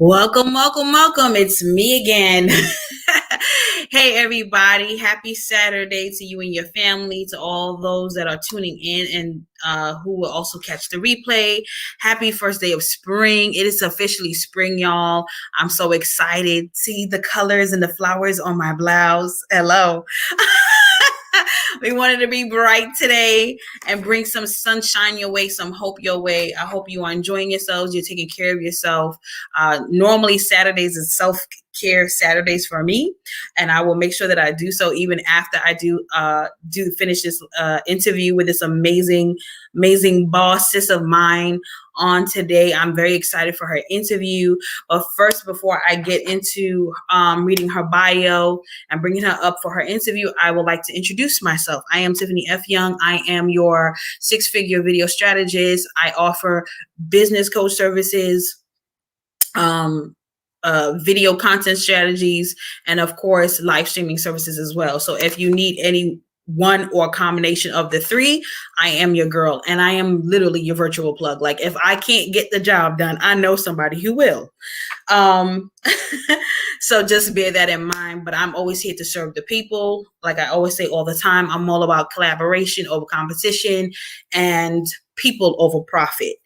Welcome, welcome, welcome. It's me again. Hey, everybody. Happy Saturday to you and your family, to all those that are tuning in and who will also catch the replay. Happy first day of spring. It is officially spring, y'all. I'm so excited. See the colors and the flowers on my blouse. Hello. We wanted to be bright today and bring some sunshine your way, some hope your way. I hope you are enjoying yourselves. You're taking care of yourself. Normally, Saturdays is self-care Saturdays for me, and I will make sure that I do so even after I do finish this interview with this amazing boss sis of mine on today. I'm very excited for her interview. But first, before I get into reading her bio and bringing her up for her interview, I would like to introduce myself. I am Tiffany F. Young. I am your six-figure video strategist. I offer business coach services, video content strategies, and of course, live streaming services as well. So if you need any one or a combination of the three, I am your girl, and I am literally your virtual plug. Like, if I can't get the job done, I know somebody who will. So just bear that in mind, but I'm always here to serve the people. Like I always say all the time, I'm all about collaboration over competition and people over profit.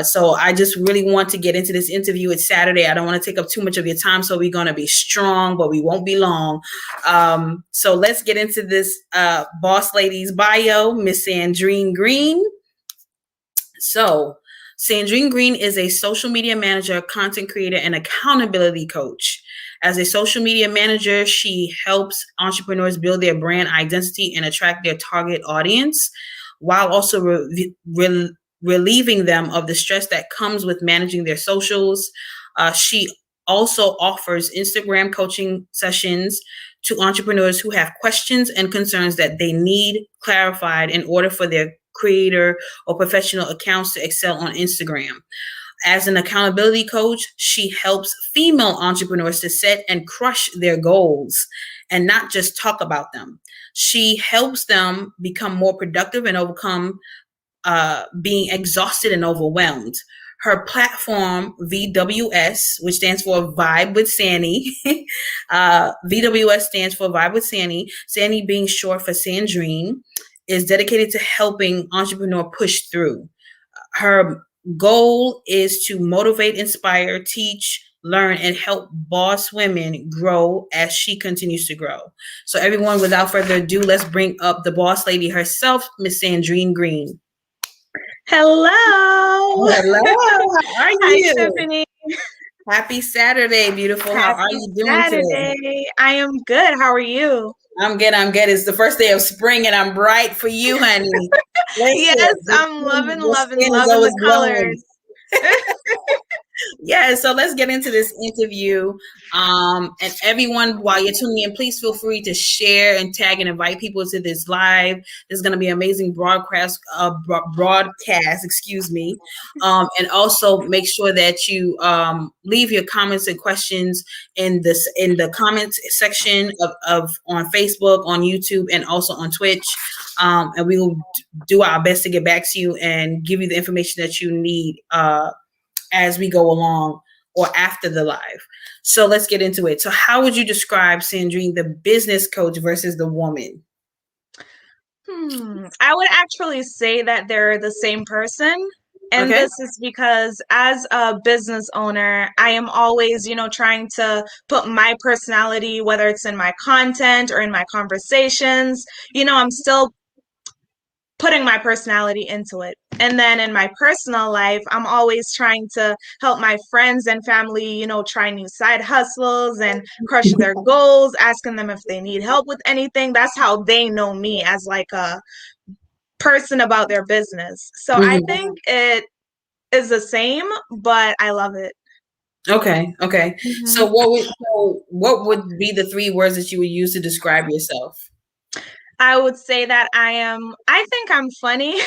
So I just really want to get into this interview. It's Saturday. I don't want to take up too much of your time, so we're going to be strong, but we won't be long. So let's get into this boss lady's bio, Miss Sandreane Green. So Sandreane Green is a social media manager, content creator, and accountability coach. As a social media manager, she helps entrepreneurs build their brand identity and attract their target audience, while also relieving them of the stress that comes with managing their socials. She also offers Instagram coaching sessions to entrepreneurs who have questions and concerns that they need clarified in order for their creator or professional accounts to excel on Instagram. As an accountability coach, she helps female entrepreneurs to set and crush their goals and not just talk about them. She helps them become more productive and overcome being exhausted and overwhelmed. Her platform, VWS, which stands for Vibe with Sandy, VWS stands for Vibe with Sandy, Sandy being short for Sandreane, is dedicated to helping entrepreneurs push through. Her goal is to motivate, inspire, teach, learn, and help boss women grow as she continues to grow. So everyone, without further ado, let's bring up the boss lady herself, Miss Sandreane Green. Hello. Hello. How are you? Hi, Tiffany. Happy Saturday, beautiful. How are you doing today? I am good. How are you? I'm good. It's the first day of spring, and I'm bright for you, honey. Yes, I'm loving the colors. Yeah, so let's get into this interview. And everyone, while you're tuning in, please feel free to share and tag and invite people to this live. There's going to be an amazing broadcast, excuse me. And also make sure that you leave your comments and questions in the comments section of on Facebook, on YouTube, and also on Twitch. And we will do our best to get back to you and give you the information that you need as we go along or after the live. So let's get into it. So how would you describe, Sandreane, the business coach versus the woman? I would actually say that they're the same person. And this is because as a business owner, I am always, trying to put my personality, whether it's in my content or in my conversations, I'm still putting my personality into it. And then in my personal life, I'm always trying to help my friends and family, try new side hustles and crush their goals, asking them if they need help with anything. That's how they know me, as like a person about their business. So I think it is the same, but I love it. Okay. So what would be the 3 words that you would use to describe yourself? I would say that I think I'm funny,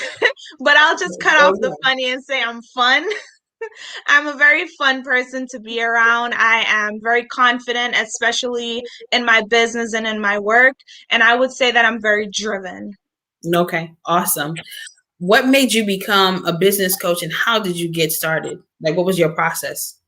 but I'll just cut off the funny and say I'm fun. I'm a very fun person to be around. I am very confident, especially in my business and in my work. And I would say that I'm very driven. Okay, awesome. What made you become a business coach, and how did you get started? Like, what was your process?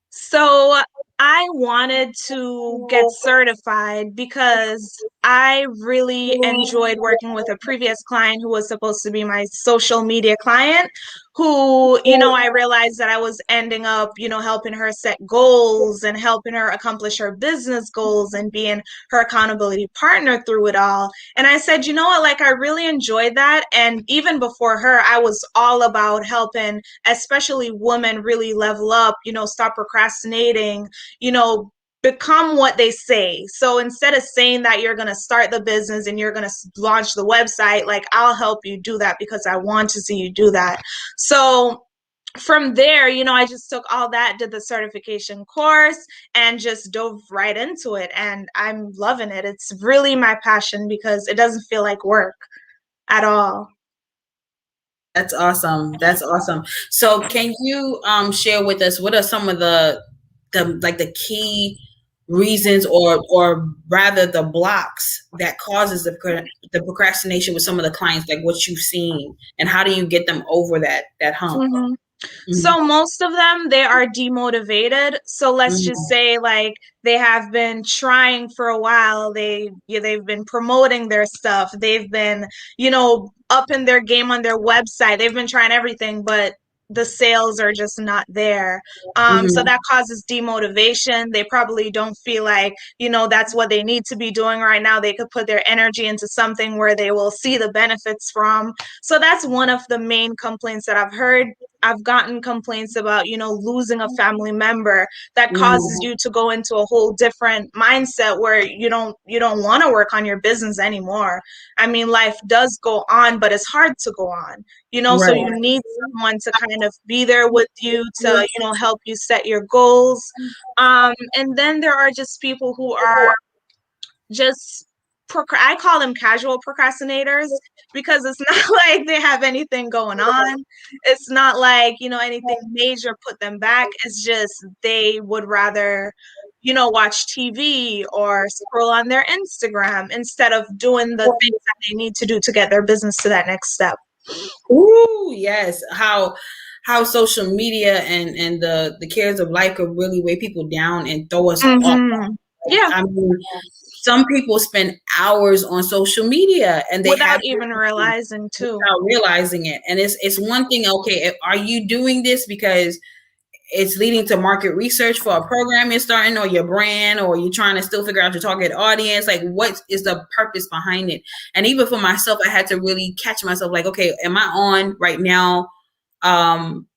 So I wanted to get certified because I really enjoyed working with a previous client who was supposed to be my social media client, who, I realized that I was ending up, helping her set goals and helping her accomplish her business goals and being her accountability partner through it all. And I said, you know what, like I really enjoyed that. And even before her, I was all about helping especially women really level up, stop procrastinating, you know, become what they say. So instead of saying that you're going to start the business and you're going to launch the website, like I'll help you do that because I want to see you do that. So from there, I just took all that, did the certification course, and just dove right into it. And I'm loving it. It's really my passion because it doesn't feel like work at all. That's awesome. That's awesome. So can you share with us what are some of the key reasons or rather the blocks that causes the procrastination with some of the clients, like what you've seen, and how do you get them over that hump? Mhm. Mm-hmm. So most of them, they are demotivated. So let's just Mm-hmm. say like they have been trying for a while. They've been promoting their stuff. They've been, upping their game on their website. They've been trying everything, but the sales are just not there. So Mm-hmm. that causes demotivation. They probably don't feel like, that's what they need to be doing right now. They could put their energy into something where they will see the benefits from. So that's one of the main complaints that I've heard. I've gotten complaints about, losing a family member that causes Mm-hmm. you to go into a whole different mindset where you don't want to work on your business anymore. I mean, life does go on, but it's hard to go on, so Right. you need someone to kind of be there with you to, help you set your goals. And then there are just people who are just I call them casual procrastinators because it's not like they have anything going on. It's not like, anything major put them back. It's just they would rather, watch TV or scroll on their Instagram instead of doing the things that they need to do to get their business to that next step. Ooh, yes. How social media and the cares of life could really weigh people down and throw us off. Mm-hmm. Yeah, I mean, some people spend hours on social media and they have without even realizing too. without realizing it. And it's one thing, okay, are you doing this because it's leading to market research for a program you're starting or your brand, or you're trying to still figure out your target audience? Like, what is the purpose behind it? And even for myself, I had to really catch myself, like, okay, am I on right now?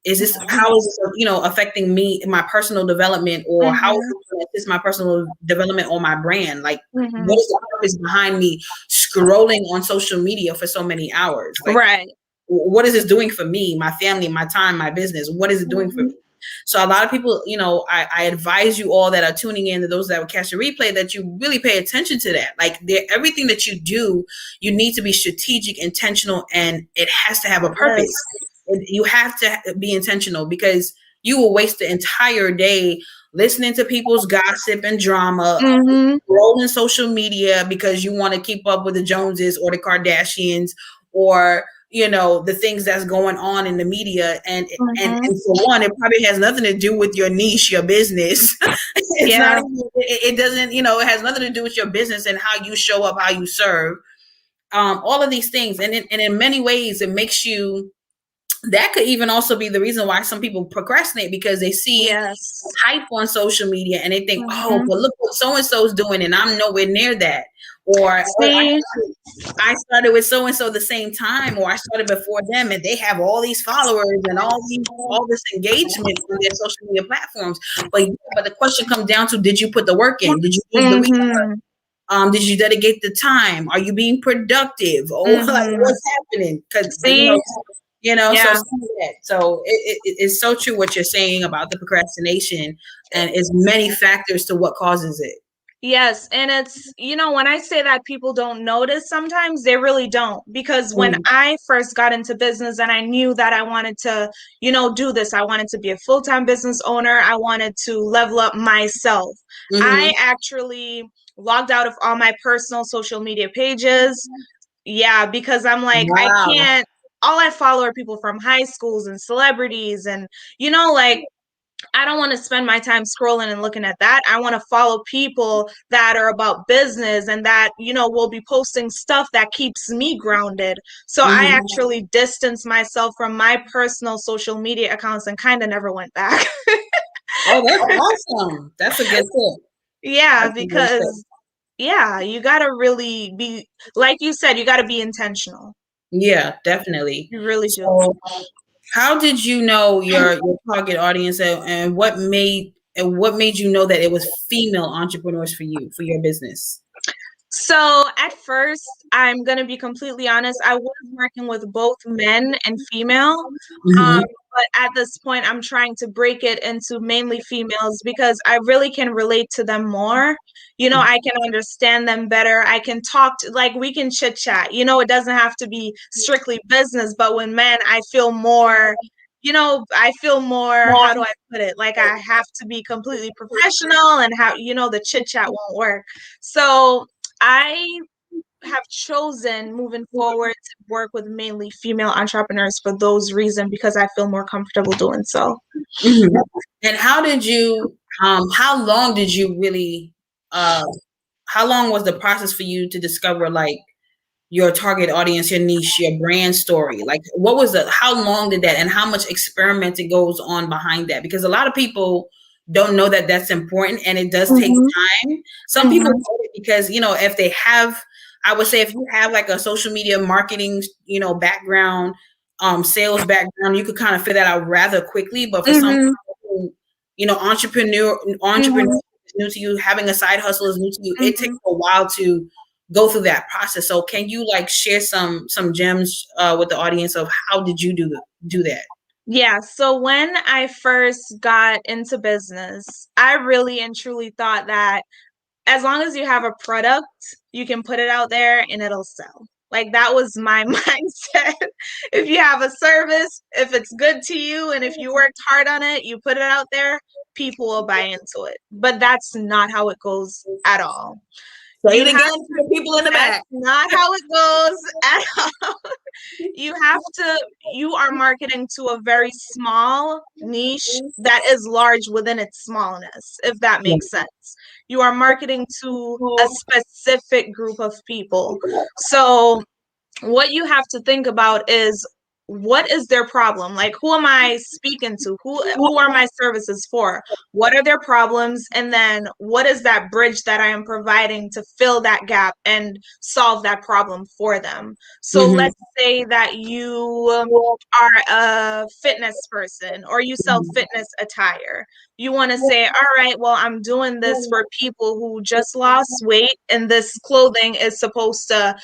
Is this, how is this, affecting me in my personal development, or how is Mm-hmm. it going to assist my personal development on my brand? Like, Mm-hmm. what is the purpose behind me scrolling on social media for so many hours? Like, Right. what is this doing for me, my family, my time, my business? What is it doing for Mm-hmm. me? So a lot of people, I advise you all that are tuning in, to those that will catch the replay, that you really pay attention to that. Like, everything that you do, you need to be strategic, intentional, and it has to have a Yes. purpose. You have to be intentional, because you will waste the entire day listening to people's gossip and drama, Mm-hmm. rolling social media because you want to keep up with the Joneses or the Kardashians, or the things that's going on in the media. And Mm-hmm. for one, it probably has nothing to do with your niche, your business. It's not Yeah. even, it doesn't, it has nothing to do with your business and how you show up, how you serve, all of these things. And in many ways, it makes you, that could even also be the reason why some people procrastinate, because they see Yes. hype on social media and they think, oh, Mm-hmm. but look what so and so's doing, and I'm nowhere near that. Or, oh, See. I started with so and so the same time, or I started before them, and they have all these followers and all this engagement on their social media platforms. But the question comes down to, did you put the work in? Did you use the research? Mm-hmm. Did you dedicate the time? Are you being productive? Or like, Mm-hmm. what's happening? Because See. so Yeah. some of that. So it's so true what you're saying about the procrastination, and it's many factors to what causes it. Yes, and it's, when I say that people don't notice sometimes, they really don't. Because when Mm-hmm. I first got into business and I knew that I wanted to, do this, I wanted to be a full-time business owner, I wanted to level up myself. I actually logged out of all my personal social media pages. Yeah, because I'm like, I Wow. can't, all I follow are people from high schools and celebrities and, like, I don't want to spend my time scrolling and looking at that. I want to follow people that are about business and that, will be posting stuff that keeps me grounded. So I Mm-hmm. actually distanced myself from my personal social media accounts and kind of never went back. Oh, that's awesome. That's a good tip. Yeah, That's a good tip. because yeah, you got to really be, like you said, you got to be intentional. Yeah, definitely. You really do. So, how did you know your target audience, and what made you know that it was female entrepreneurs for you for your business? So at first, I'm going to be completely honest, I was working with both men and female. Um, Mm-hmm. but at this point, I'm trying to break it into mainly females because I really can relate to them more. I can understand them better. I can talk to, like, we can chit chat. It doesn't have to be strictly business, but when men, I feel more, how do I put it? Like I have to be completely professional and how, the chit chat won't work. So I have chosen moving forward to work with mainly female entrepreneurs for those reasons because I feel more comfortable doing so. Mm-hmm. And how long did you really, uh, how long was the process for you to discover like your target audience, your niche, your brand story? Like, how long did that, and how much experimenting goes on behind that? Because a lot of people don't know that that's important, and it does take Mm-hmm. time. Some people Mm-hmm. know it because, if they have, I would say if you have like a social media marketing, background, sales background, you could kind of figure that out rather quickly. But for some Mm-hmm. people who, entrepreneur Mm-hmm. is new to you, having a side hustle is new to you, it Mm-hmm. takes a while to go through that process. So can you like share some gems with the audience of how did you do that? Yeah, so when I first got into business, I really and truly thought that as long as you have a product, you can put it out there and it'll sell. Like that was my mindset. If you have a service, if it's good to you, and if you worked hard on it, you put it out there, people will buy into it. But that's not how it goes at all. Say You it have again to the people in the That's back. not how it goes at all. You are marketing to a very small niche that is large within its smallness, if that makes sense. You are marketing to a specific group of people. So what you have to think about is what is their problem? Like who am I speaking to? Who are my services for? What are their problems? And then what is that bridge that I am providing to fill that gap and solve that problem for them? So Mm-hmm. let's say that you are a fitness person or you sell fitness attire. You want to say, all right, well, I'm doing this for people who just lost weight, and this clothing is supposed to,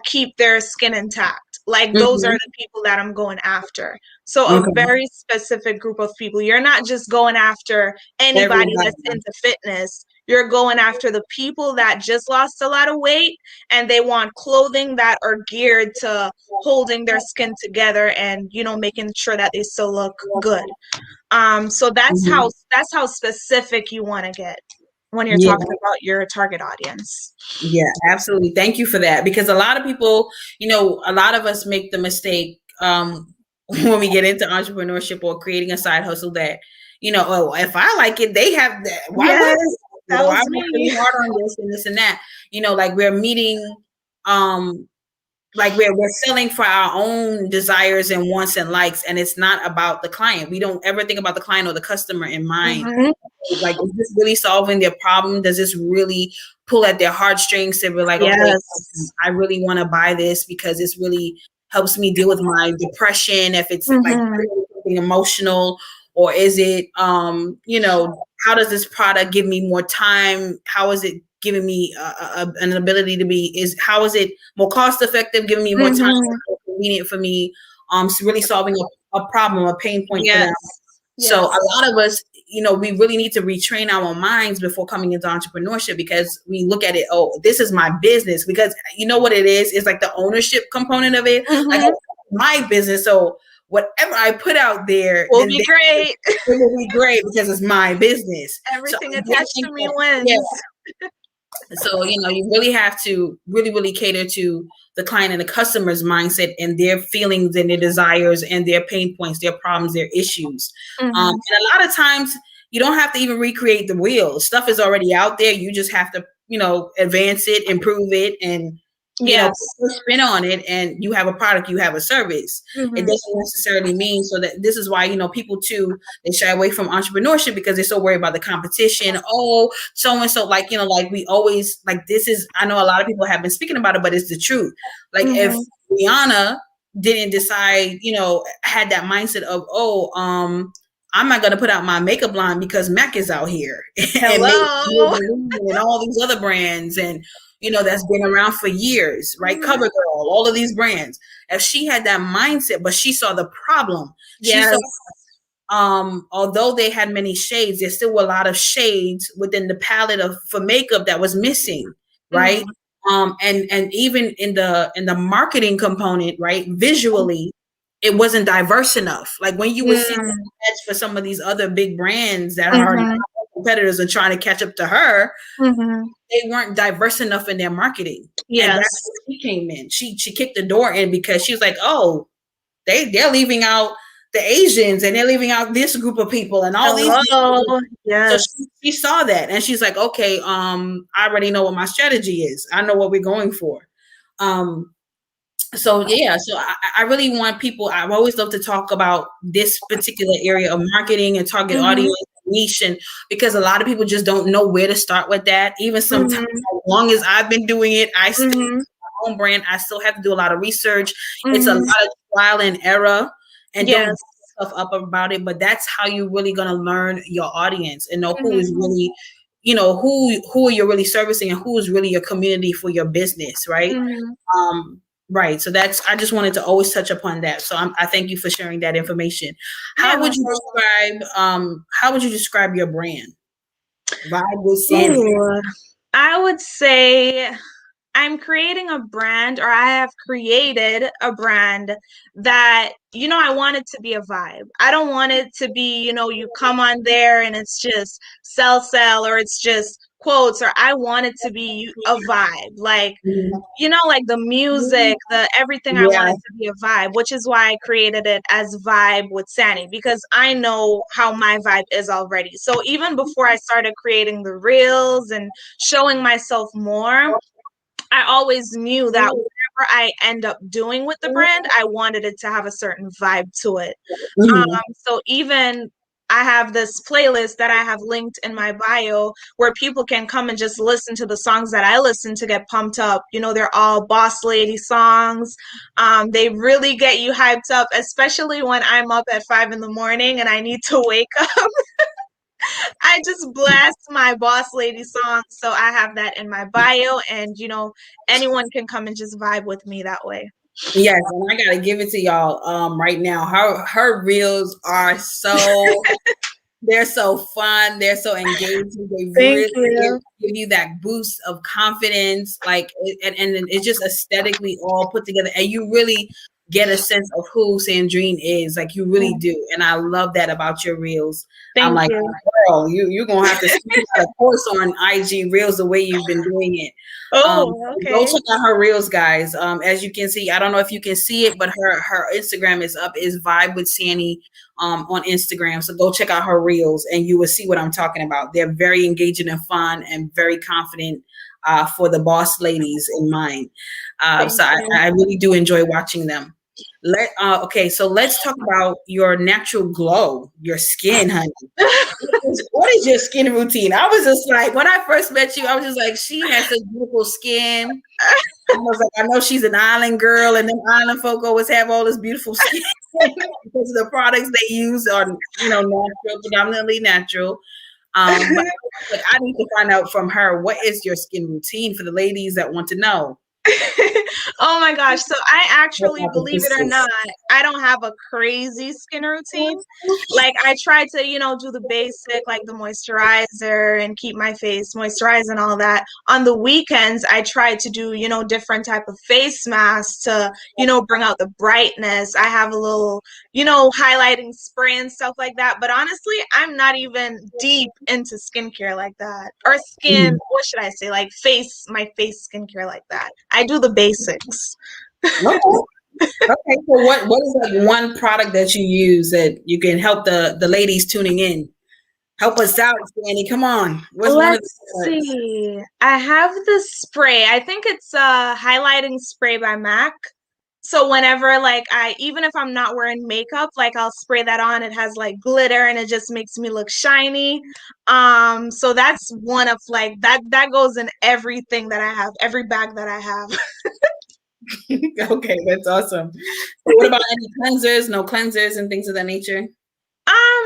keep their skin intact. Like those are Mm-hmm. the people that I'm going after. So a Okay. very specific group of people. You're not just going after anybody Everybody. that's into fitness. You're going after the people that just lost a lot of weight and they want clothing that are geared to holding their skin together and, making sure that they still look good. So Mhm. that's how specific you want to get when you're Yeah. talking about your target audience. Yeah, absolutely. Thank you for that. Because a lot of people, a lot of us make the mistake when we get into entrepreneurship or creating a side hustle that, oh, if I like it, they have that. Why would Yes, I? that Or I was work really me. hard on this and this and that. Like we're meeting, um, like we're selling for our own desires and wants and likes, and it's not about the client. We don't ever think about the client or the customer in mind. Mm-hmm. Like, is this really solving their problem? Does this really pull at their heartstrings to be like, okay, Yes. I really want to buy this because this really helps me deal with my depression, if it's like Mm-hmm. something emotional, or is it how does this product give me more time? How is it giving me an ability to be, is how is it more cost effective, giving me more time, Mm-hmm. more convenient for me, so really solving a problem, a pain point for them. Yes. So a Yes. lot of us, we really need to retrain our minds before coming into entrepreneurship, because we look at it, oh, this is my business. Because you know what it is? It's like the ownership component of it. Like, Mm-hmm. oh, my business. So whatever I put out there, Will then be great. it will be great because it's my business. So Everything I do attached think to me that, yeah, wins. So, you really have to really cater to the client and the customer's mindset and their feelings and their desires and their pain points, their problems, their issues. Mm-hmm. And a lot of times you don't have to even recreate the wheel. Stuff is already out there. You just have to, advance it, improve it, and, Yes. put a spin on it, and you have a product, you have a service. It Mm-hmm. doesn't necessarily mean so that this is why, people too, they shy away from entrepreneurship because they're so worried about the competition. Oh, so and so, like, like we always, like, this is, I know a lot of people have been speaking about it, but it's the truth. Like, if Mm-hmm. Rihanna didn't decide, had that mindset of, oh, I'm not going to put out my makeup line because Mac is out here and Hello. and all these other brands, and that's been around for years, right? Mm-hmm. CoverGirl, all of these brands. If she had that mindset, but she saw the problem, she saw, Yes. although they had many shades, there still were a lot of shades within the palette of for makeup that was missing, right? Mm-hmm. And even in the marketing component, right? Visually, it wasn't diverse enough. Like when you would see the ads for some of these other big brands that are Mm-hmm. competitors are trying to catch up to her, Mm-hmm. they weren't diverse enough in their marketing. And Yes. that's where she came in. She kicked the door in because she was like, oh, they're leaving out the Asians and they're leaving out this group of people and all these Hello. people. So Yes. she saw that and she's like, okay, I already know what my strategy is. I know what we're going for. So yeah, so I really want people. I always love to talk about this particular area of marketing and target Mm-hmm. audience niche, and because a lot of people just don't know where to start with that. Even sometimes, Mm-hmm. as long as I've been doing it, I still Mm-hmm. my own brand. I still have to do a lot of research. It's a lot Mm-hmm. of trial and error, and don't Yes. beat yourself up about it. But that's how you're really gonna learn your audience and know who is Mm-hmm. really, who you're really servicing and who is really your community for your business, right? Mm-hmm. Um, right. So I just wanted to always touch upon that. So I thank you for sharing that information. Yeah, How no would you problem. describe your brand? Vibe with Sandy. Ooh, I would say I'm creating a brand, or I have created a brand that, I want it to be a vibe. I don't want it to be, you come on there and it's just sell, or it's just quotes, or I want it to be a vibe. Like, Mhm. like the music, the everything, I want Yeah. it to be a vibe, which is why I created it as Vibe with Sani, because I know how my vibe is already. So even before I started creating the reels and showing myself more, I always knew that whatever I end up doing with the brand, I wanted it to have a certain vibe to it. Mhm. So even I have this playlist that I have linked in my bio where people can come and just listen to the songs that I listen to get pumped up. They're all boss lady songs. They really get you hyped up, especially when I'm up at 5 in the morning and I need to wake up. I just blast my boss lady song. So I have that in my bio, and anyone can come and just vibe with me that way. Yes, and I gotta give it to y'all right now. Her reels are so they're so fun. They're so engaging. They Thank really you. give you that boost of confidence, like, and it's just aesthetically all put together, and you really get a sense of who Sandrine is. Like, you really do, and I love that about your reels. I'm Thank like, you. girl, you're gonna have to speak out a course on IG reels the way you've been doing it. Um, Oh, Go okay. check out her reels, guys. As you can see, I don't know if you can see it, but her Instagram is up. Is Vibe with Sandy on Instagram. So go check out her reels, and you will see what I'm talking about. They're very engaging and fun, and very confident for the boss ladies in mind. Thank So you. I really do enjoy watching them. Okay, so let's talk about your natural glow, your skin, honey. What is your skin routine? I was just like, when I first met you, I was just like, she has such beautiful skin. I was like, I know she's an island girl, and then island folk always have all this beautiful skin because of the products they use are, natural, predominantly natural. But I need to find out from her, what is your skin routine for the ladies that want to know? Oh my gosh. So I What actually, type of believe it or pieces? not, I don't have a crazy skin routine. Like I try to, do the basic, like the moisturizer and keep my face moisturized and all that. On the weekends, I try to do, different type of face masks to, bring out the brightness. I have a little, highlighting spray and stuff like that. But honestly, I'm not even deep into skincare like that. Or skin, Mhm. what should I say? Like my face skincare like that. I do the basics. Okay. Okay. So what is like one product that you use that you can help the ladies tuning in? Help us out, Danny. Come on. What's one of the Let's products? see. I have the spray. I think it's a highlighting spray by MAC. So whenever like even if I'm not wearing makeup, like I'll spray that on. It has like glitter and it just makes me look shiny. So that's one of like that goes in everything that I have, every bag that I have. Okay, that's awesome. So what about any cleansers? No cleansers and things of that nature?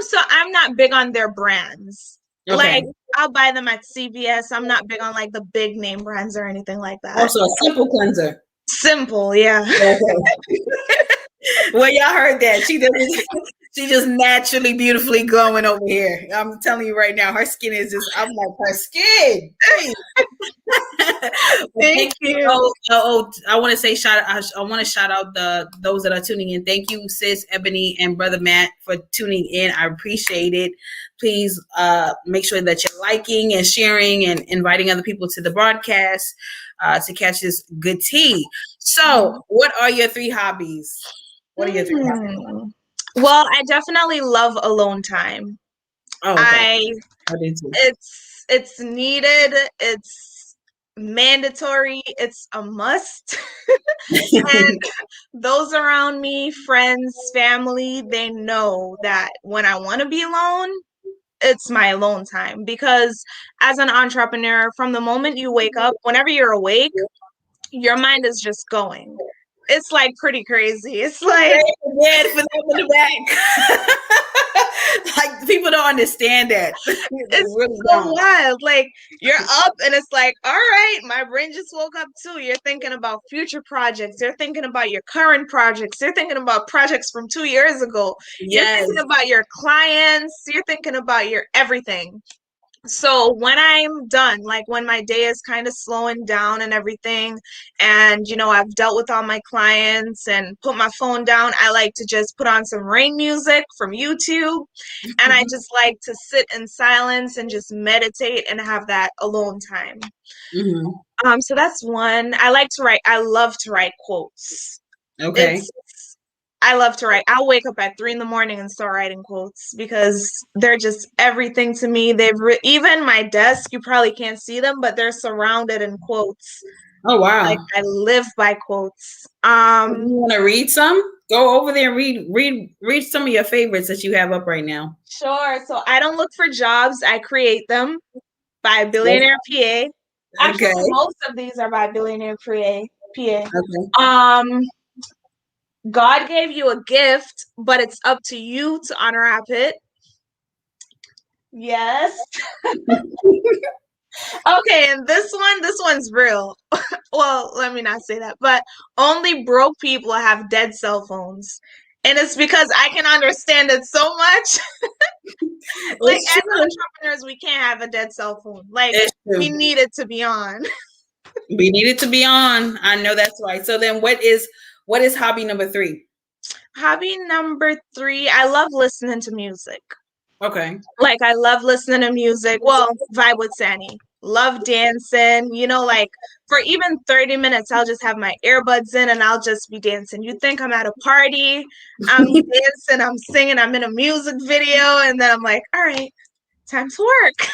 So I'm not big on their brands. Like Okay. I'll buy them at CVS. I'm not big on like the big name brands or anything like that. Also a simple cleanser. Simple, yeah. Okay. Well, y'all heard that. She doesn't. She just naturally beautifully glowing over here. I'm telling you right now, her skin is just. I'm like her skin. Hey. Well, Thank thank you. you. I want to say I want to shout out those that are tuning in. Thank you, sis Ebony and brother Matt, for tuning in. I appreciate it. Please make sure that you're liking and sharing and inviting other people to the broadcast to catch this good tea. So, what are your three hobbies? What are your three hobbies? Hmm. Well, I definitely love alone time. Oh, okay. I I do too. it's needed, it's mandatory, it's a must. And those around me, friends, family, they know that when I want to be alone, it's my alone time because as an entrepreneur, from the moment you wake up, whenever you're awake, your mind is just going. It's like pretty crazy. It's like Praise the dead for them in the back. Like people don't understand that. They it's really so don't. wild. Like you're up and it's like, all right, my brain just woke up too. You're thinking about future projects. You're thinking about your current projects. You're thinking about projects from 2 years ago. You're Yes. thinking about your clients. You're thinking about your everything. So when I'm done, like when my day is kind of slowing down and everything, and I've dealt with all my clients and put my phone down, I like to just put on some rain music from YouTube, and I just like to sit in silence and just meditate and have that alone time. Hmm. So that's one. I like to write. I love to write quotes. Okay. It's I love to write. I'll wake up at 3 in the morning and start writing quotes because they're just everything to me. Even my desk, you probably can't see them, but they're surrounded in quotes. Oh Like wow. I live by quotes. You want to read some? Go over there and read some of your favorites that you have up right now. Sure. So I don't look for jobs. I create them by Yes. Billionaire PA. Okay. Actually, most of these are by Billionaire PA. Okay. God gave you a gift, but it's up to you to unwrap it. Yes. Okay, and this one's real. Well, let me not say that, but only broke people have dead cell phones. And it's because I can understand it so much. Like It's as true. entrepreneurs, we can't have a dead cell phone. Like It's we true. need it to be on. We need it to be on. I know that's right. So then what is hobby number three? Hobby number three, I love listening to music. Okay. Like I love listening to music. Well, vibe with Sandy. Love dancing. Like for even 30 minutes, I'll just have my earbuds in and I'll just be dancing. You think I'm at a party, I'm dancing, I'm singing, I'm in a music video, and then I'm like, all right, time to work.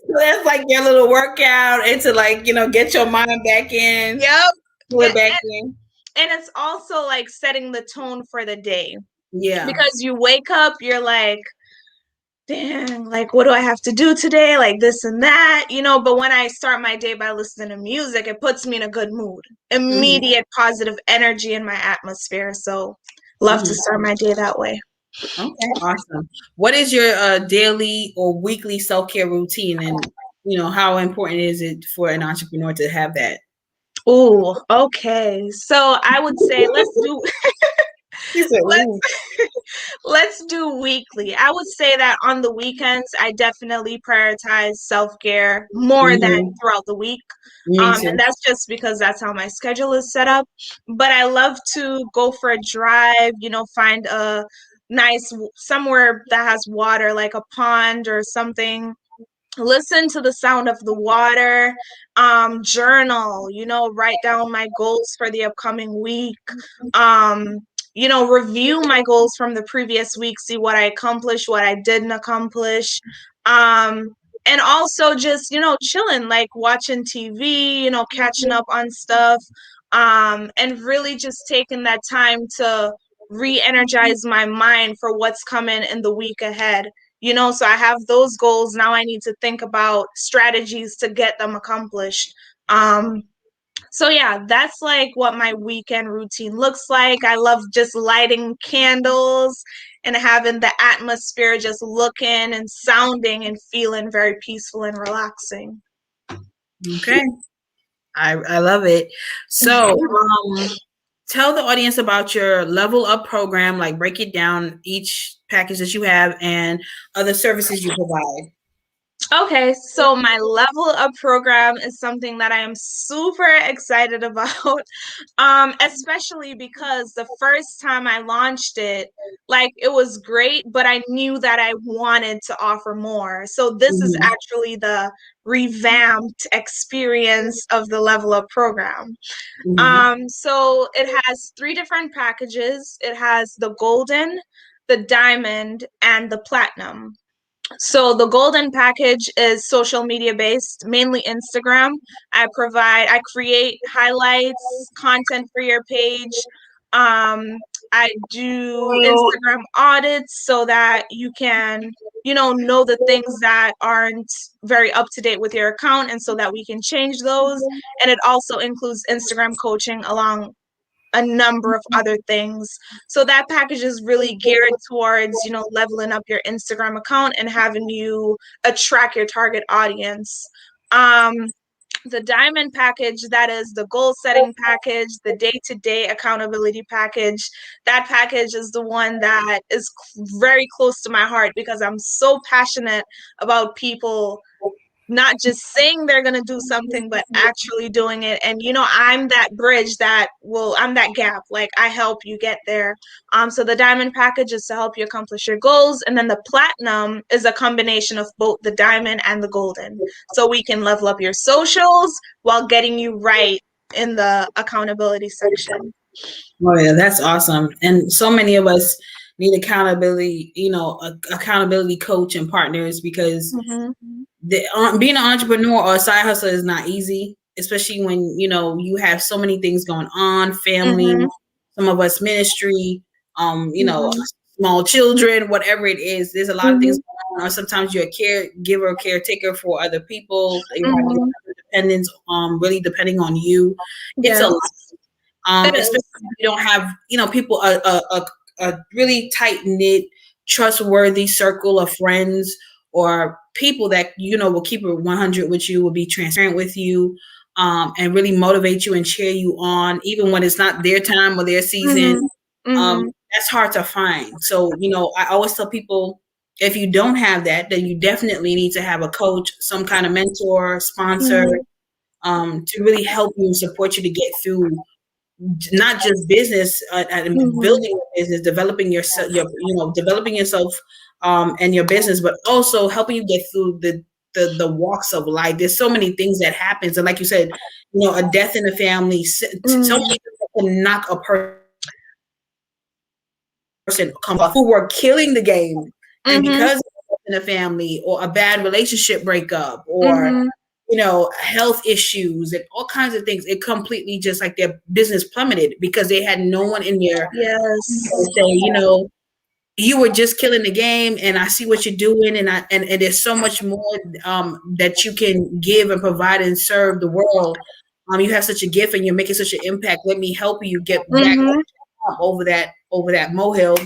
So that's like your little workout and to like, get your mind back in, Yep. pull And, it back in. and it's also like setting the tone for the day Yeah. because you wake up, you're like, dang, like, what do I have to do today? Like this and that, But when I start my day by listening to music, it puts me in a good mood, Hmm. immediate positive energy in my atmosphere. So, love to Hmm. start my day that way. Okay, awesome. What is your daily or weekly self-care routine? And how important is it for an entrepreneur to have that? Oh, okay. So I would say He said, let's ooh. let's do weekly. I would say that on the weekends, I definitely prioritize self-care more than Mhm. throughout the week. Me And too. that's just because that's how my schedule is set up. But I love to go for a drive, find a nice somewhere that has water, like a pond or something, listen to the sound of the water, journal, write down my goals for the upcoming week, um, review my goals from the previous week, see what I accomplished, what I didn't accomplish. um, and also just chilling, like watching TV, catching up on stuff, and really just taking that time to re-energize my mind for what's coming in the week ahead. So I have those goals. Now I need to think about strategies to get them accomplished. Um, so yeah, that's like what my weekend routine looks like. I love just lighting candles and having the atmosphere just looking and sounding and feeling very peaceful and relaxing. Okay. I love it. So, tell the audience about your level up program, like break it down, each package that you have and other services you provide. Okay, so my level up program is something that I am super excited about. Especially because the first time I launched it, like it was great, but I knew that I wanted to offer more. So this is Mhm. actually the revamped experience of the level up program. Mhm. So it has three different packages. It has the golden, the diamond, and the platinum. So the golden package is social media based, mainly Instagram. I create highlights, content for your page. Um, I do Instagram audits so that you can, know the things that aren't very up to date with your account, and so that we can change those. And it also includes Instagram coaching along a number of other things. So that package is really geared towards, leveling up your Instagram account and having you attract your target audience. Um, the diamond package, that is the goal setting package, the day-to-day accountability package. That package is the one that is very close to my heart because I'm so passionate about people not just saying they're going to do something, but actually doing it. And, I'm that bridge I'm that gap. Like I help you get there. So the diamond package is to help you accomplish your goals. And then the platinum is a combination of both the diamond and the golden. So we can level up your socials while getting you right in the accountability section. Oh yeah, that's awesome. And so many of us need accountability, accountability coach and partners because Mm-hmm. being an entrepreneur or a side hustler is not easy, especially when you have so many things going on, family, Mm-hmm. some of us ministry, Mm-hmm. small children, whatever it is. There's a lot of things Mm-hmm. going on, or sometimes you're a caregiver, caretaker for other people. You have Mm-hmm. dependents, really depending on you. It's a lot, Yes, it especially is. if you don't have people a really tight knit, trustworthy circle of friends or people that will keep it 100 with you, will be transparent with you, and really motivate you and cheer you on, even when it's not their time or their season. Mm-hmm. Mm-hmm. That's hard to find. So I always tell people, if you don't have that, then you definitely need to have a coach, some kind of mentor, sponsor, Mm-hmm. to really help you and support you to get through not just business and Mm-hmm. building a business, developing yourself, developing yourself, and your business, but also helping you get through the walks of life. There's so many things that happens, and like you said, a death in the family, so many Mm-hmm. things that can knock a person come off, who were killing the game, and Mm-hmm. because of in a family or a bad relationship breakup or Mm-hmm. health issues and all kinds of things, it completely just like their business plummeted because they had no one in there to Yes. say, you were just killing the game, and I see what you're doing, and there's so much more that you can give and provide and serve the world. You have such a gift and you're making such an impact. Let me help you get back Mm-hmm. over that molehill.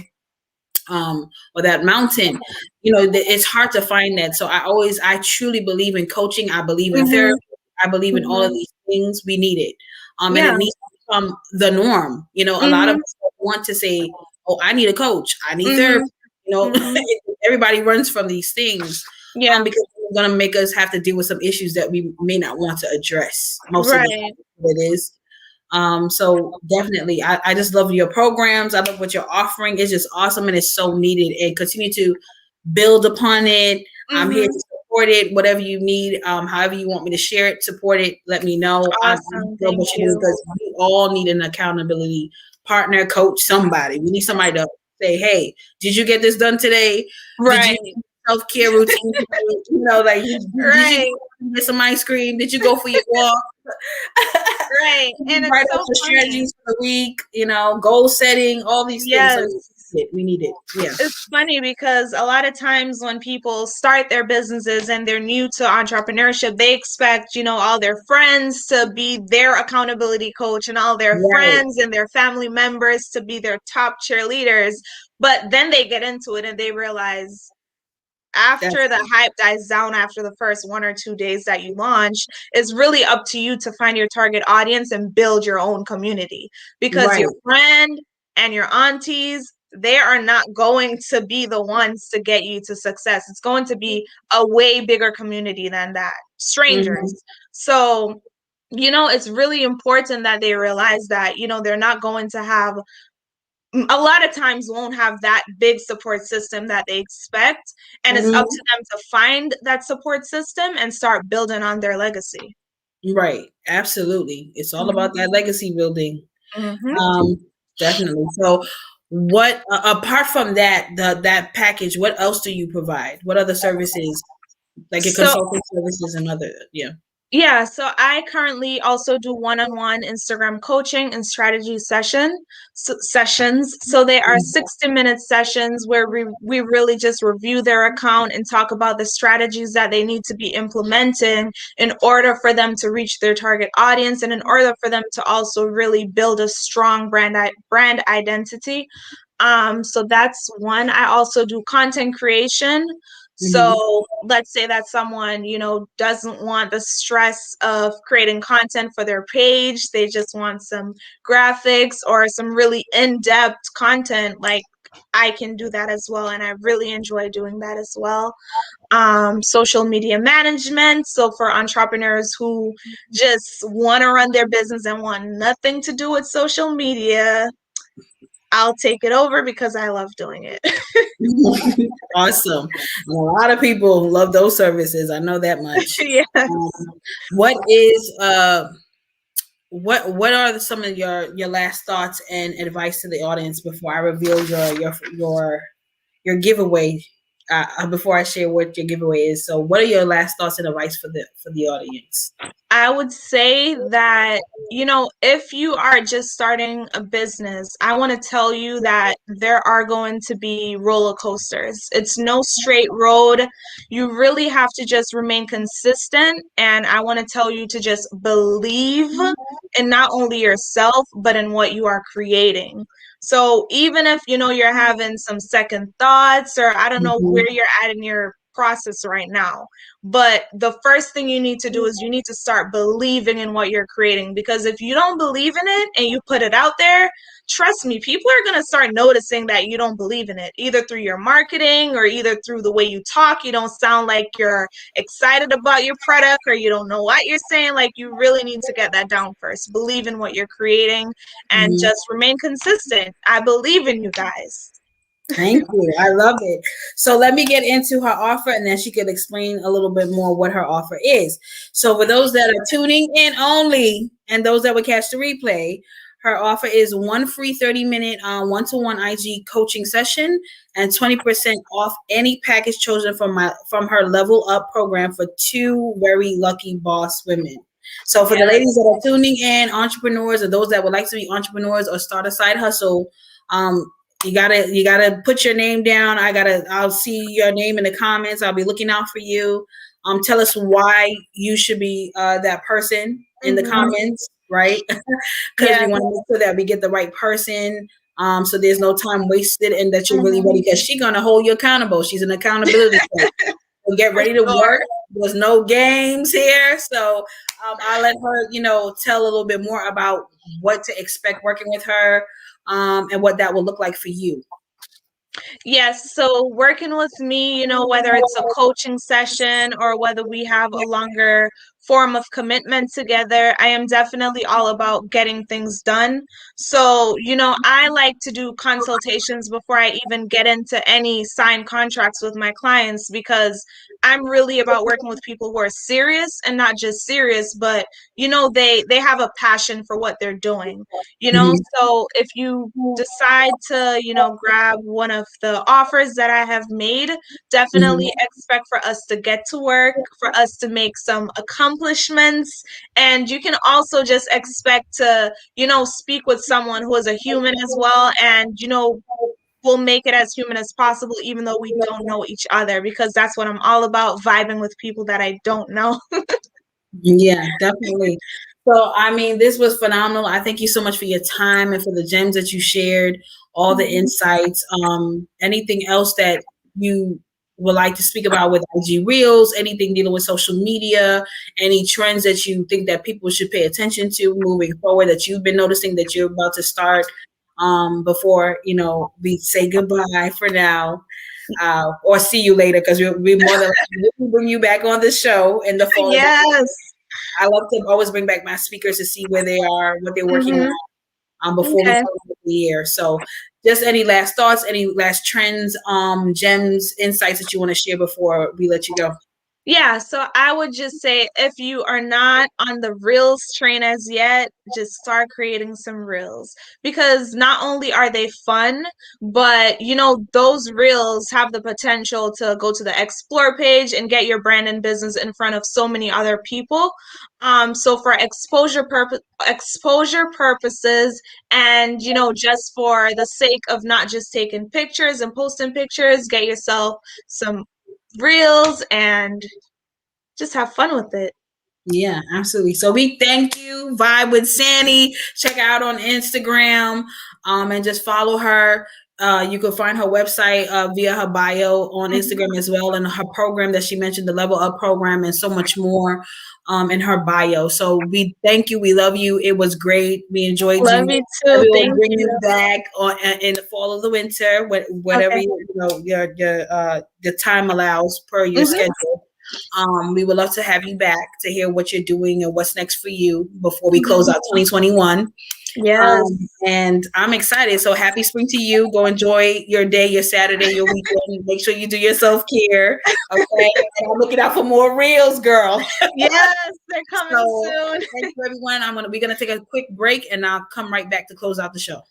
or that mountain, it's hard to find that. So I truly believe in coaching. I believe in Mm-hmm. therapy. I believe in all of Mm-hmm. these things. We need it. And Yeah. it needs to become the norm. A lot of Mm-hmm. us want to say, oh, I need a coach. I need Mm-hmm. therapy. Mm-hmm. Everybody runs from these things, Yeah. because it's going to make us have to deal with some issues that we may not want to address most of the Right. time. It is. So definitely, I just love your programs. I love what you're offering. It's just awesome and it's so needed. And continue to build upon it. I'm here Mm-hmm. to support it. Whatever you need, however you want me to share it, support it. Let me know. I Awesome. love Thank what you do you. because we all need an accountability partner, coach, somebody. We need somebody to say, "Hey, did you get this done today? Did you Right. self-care routine today? Like did you Right. get some ice cream? Did you go for your walk?" Right. And Write it's up so the funny. strategies for the week, goal setting, all these things. So Yes. we need it. Yeah. It's funny because a lot of times when people start their businesses and they're new to entrepreneurship, they expect, all their friends to be their accountability coach and all their Right. friends and their family members to be their top cheerleaders. But then they get into it and they realize after That's the hype dies down after the first 1 or 2 days that you launch, it's really up to you to find your target audience and build your own community because right. your friend and your aunties, they are not going to be the ones to get you to success. It's going to be a way bigger community than that. Mm-hmm. Strangers. So, it's really important that they realize that, they're not going to have a lot of times won't have that big support system that they expect, and it's up Mm-hmm. to them to find that support system and start building on their legacy. Right. Absolutely. It's all Mhm. about that legacy building. Mhm. Um, Definitely. So what apart from that package, what else do you provide? What other services, like your So consulting services and other, yeah. Yeah, so I currently also do one-on-one Instagram coaching and strategy sessions. So they are 60-minute sessions where we really just review their account and talk about the strategies that they need to be implementing in order for them to reach their target audience and in order for them to also really build a strong brand identity. So that's one. I also do content creation. Mm-hmm. So let's say that someone, doesn't want the stress of creating content for their page. They just want some graphics or some really in-depth content. Like I can do that as well. And I really enjoy doing that as well. Social media management. So for entrepreneurs who just want to run their business and want nothing to do with social media, I'll take it over because I love doing it. Awesome. And a lot of people love those services. I know that much. Yes. Um, what is what are some of your last thoughts and advice to the audience before I reveal your giveaway? Before I share what your giveaway is, so what are your last thoughts and advice for the audience? I would say that, if you are just starting a business, I want to tell you that there are going to be roller coasters. It's no straight road. You really have to just remain consistent. And I want to tell you to just believe in not only yourself, but in what you are creating. So even if, you're having some second thoughts or I don't know Mm-hmm. where you're at in your process right now, but the first thing you need to do is you need to start believing in what you're creating. Because if you don't believe in it and you put it out there, trust me, people are going to start noticing that you don't believe in it, either through your marketing or either through the way you talk. You don't sound like you're excited about your product or you don't know what you're saying. Like you really need to get that down first. Believe in what you're creating and Mm-hmm. just remain consistent. I believe in you guys. Thank you. I love it. So let me get into her offer and then she could explain a little bit more what her offer is. So for those that are tuning in only and those that would catch the replay, her offer is one free 30-minute one-to-one IG coaching session and 20% off any package chosen from her Level Up program for two very lucky boss women. So for the ladies Yes. that are tuning in, entrepreneurs or those that would like to be entrepreneurs or start a side hustle, you gotta put your name down. I'll see your name in the comments. I'll be looking out for you. Tell us why you should be that person in the Mm-hmm. comments, right? Because we Yes. want to make sure that we get the right person So there's no time wasted and that you're really ready because she's going to hold you accountable. She's an accountability coach. So get ready to work. There's no games here. So I'll let her, tell a little bit more about what to expect working with her and what that will look like for you. Yes, so working with me, whether it's a coaching session or whether we have a longer form of commitment together, I am definitely all about getting things done. So, I like to do consultations before I even get into any signed contracts with my clients because I'm really about working with people who are serious and not just serious, but they have a passion for what they're doing. So if you decide to, grab one of the offers that I have made, definitely expect for us to get to work, for us to make some accomplishments. And you can also just expect to, speak with someone who is a human as well. And, we'll make it as human as possible, even though we don't know each other, because that's what I'm all about, vibing with people that I don't know. Yeah, definitely. So, I mean, this was phenomenal. I thank you so much for your time and for the gems that you shared, all the insights. Anything else that you would like to speak about with IG Reels, anything dealing with social media, any trends that you think that people should pay attention to moving forward that you've been noticing that you're about to start before, we say goodbye for now. Or see you later because we more than likely will bring you back on the show in the fall. Yes. I love to always bring back my speakers to see where they are, what they're working on before we close the year. So just any last thoughts, any last trends, gems, insights that you want to share before we let you go? Yeah, so I would just say if you are not on the Reels train as yet, just start creating some Reels because not only are they fun, but those Reels have the potential to go to the Explore page and get your brand and business in front of so many other people. So for exposure purposes and just for the sake of not just taking pictures and posting pictures, get yourself some Reels and just have fun with it. Yeah, absolutely. So we thank you. Vibe with Sandy. Check her out on Instagram and just follow her. You can find her website via her bio on Instagram as well, and her program that she mentioned, the Level Up program, and so much more in her bio. So we thank you. We love you. It was great. We enjoyed you. Love you too. We will Thank bring you. you back in the fall of the winter, whatever your time allows per your schedule. We would love to have you back to hear what you're doing and what's next for you before we close out 2021. Yes. And I'm excited. So happy spring to you. Go enjoy your day, your Saturday, your weekend. Make sure you do your self-care. Okay. And I'm looking out for more reels, girl. Yes, they're coming soon. Thank you, everyone. We're gonna take a quick break and I'll come right back to close out the show.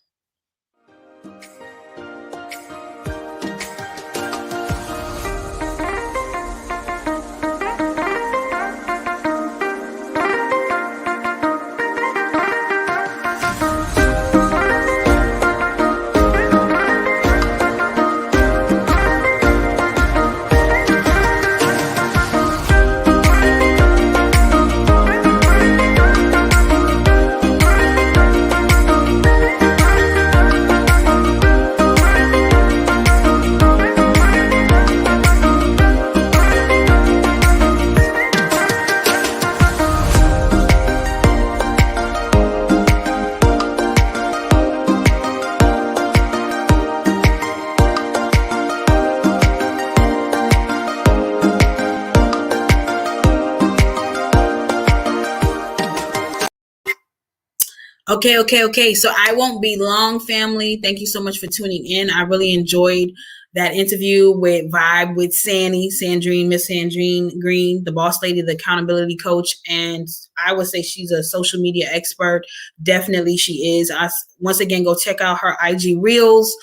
Okay. So I won't be long, family. Thank you so much for tuning in. I really enjoyed that interview with Vibe with Sandreane, Miss Sandreane Green, the boss lady, the accountability coach. And I would say she's a social media expert. Definitely she is. Once again, go check out her IG Reels.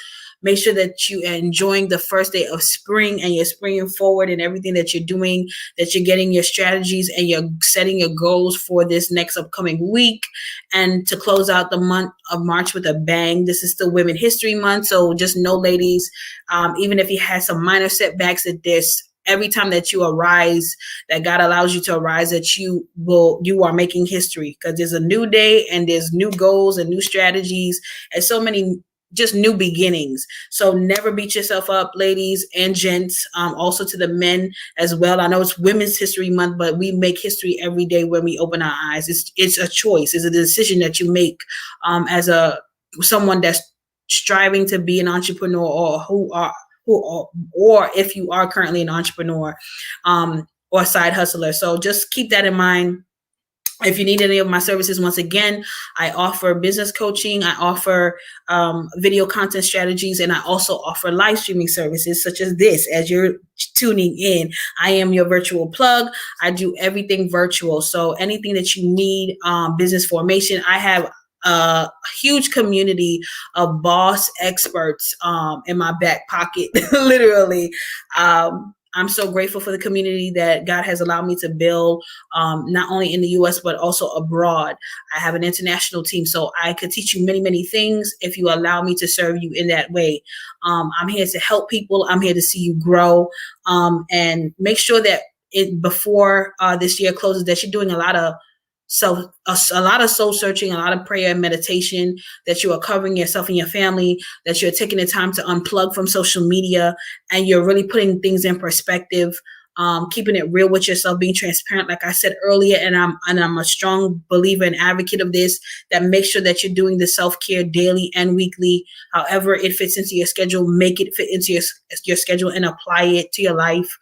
Make sure that you are enjoying the first day of spring and you're springing forward in everything that you're doing, that you're getting your strategies and you're setting your goals for this next upcoming week. And to close out the month of March with a bang, this is still Women History Month. So just know, ladies, even if you had some minor setbacks, that there's every time that you arise, that God allows you to arise, that you are making history because there's a new day and there's new goals and new strategies and so many just new beginnings. So never beat yourself up, ladies and gents. Also to the men as well. I know it's Women's History Month, but we make history every day when we open our eyes. It's a choice. It's a decision that you make as someone that's striving to be an entrepreneur, or if you are currently an entrepreneur or side hustler. So just keep that in mind. If you need any of my services, once again, I offer business coaching, I offer video content strategies, and I also offer live streaming services such as this. As you're tuning in, I am your virtual plug. I do everything virtual. So anything that you need, business formation, I have a huge community of boss experts in my back pocket, literally. I'm so grateful for the community that God has allowed me to build, not only in the US, but also abroad. I have an international team, so I could teach you many, many things if you allow me to serve you in that way. I'm here to help people. I'm here to see you grow, and make sure that before this year closes, that you're doing a lot of soul searching, a lot of prayer and meditation, that you are covering yourself and your family, that you're taking the time to unplug from social media, and you're really putting things in perspective, keeping it real with yourself, being transparent, like I said earlier. And I'm a strong believer and advocate of this, that make sure that you're doing the self-care daily and weekly. However it fits into your schedule, make it fit into your schedule and apply it to your life.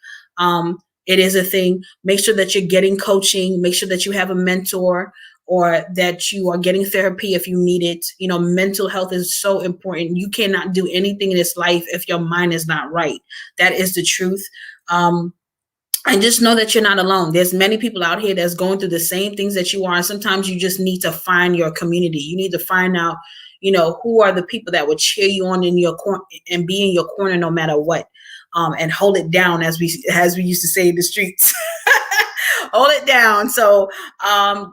It is a thing. Make sure that you're getting coaching. Make sure that you have a mentor, or that you are getting therapy if you need it. You know, mental health is so important. You cannot do anything in this life if your mind is not right. That is the truth. And just know that you're not alone. There's many people out here that's going through the same things that you are. And sometimes you just need to find your community. You need to find out, who are the people that would cheer you on in your corner and be in your corner no matter what. And hold it down, as we used to say in the streets. Hold it down. So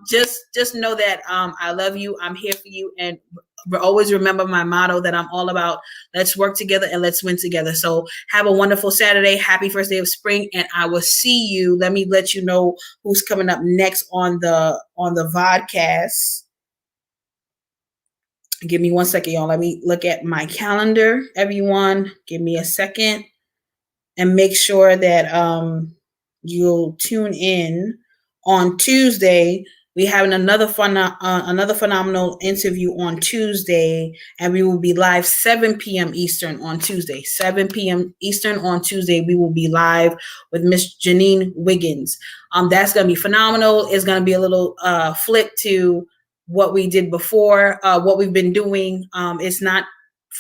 just know that I love you. I'm here for you. And always remember my motto that I'm all about: let's work together and let's win together. So have a wonderful Saturday. Happy first day of spring. And I will see you. Let me let you know who's coming up next on the vodcast. Give me 1 second, y'all. Let me look at my calendar. Everyone, give me a second. And make sure that you'll tune in on Tuesday. We have another phenomenal interview on Tuesday, and we will be live 7 p.m. Eastern on Tuesday. 7 p.m. Eastern on Tuesday, we will be live with Miss Janine Wiggins. That's going to be phenomenal. It's going to be a little flip to what we did before, what we've been doing. It's not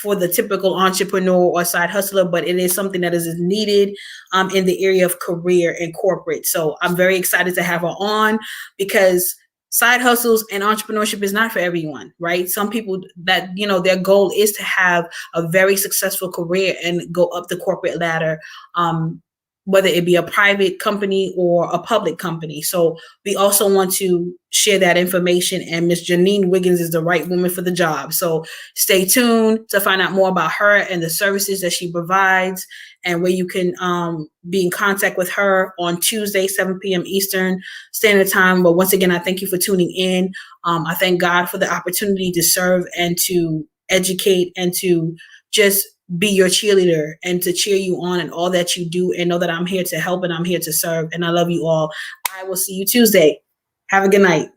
for the typical entrepreneur or side hustler, but it is something that is needed in the area of career and corporate. So I'm very excited to have her on, because side hustles and entrepreneurship is not for everyone, right? Some people that, their goal is to have a very successful career and go up the corporate ladder, whether it be a private company or a public company. So we also want to share that information, and Miss Janine Wiggins is the right woman for the job. So stay tuned to find out more about her and the services that she provides, and where you can be in contact with her on Tuesday, 7 p.m. Eastern Standard Time. But once again, I thank you for tuning in. I thank God for the opportunity to serve and to educate and to just be your cheerleader and to cheer you on in all that you do, and know that I'm here to help and I'm here to serve. And I love you all. I will see you Tuesday. Have a good night.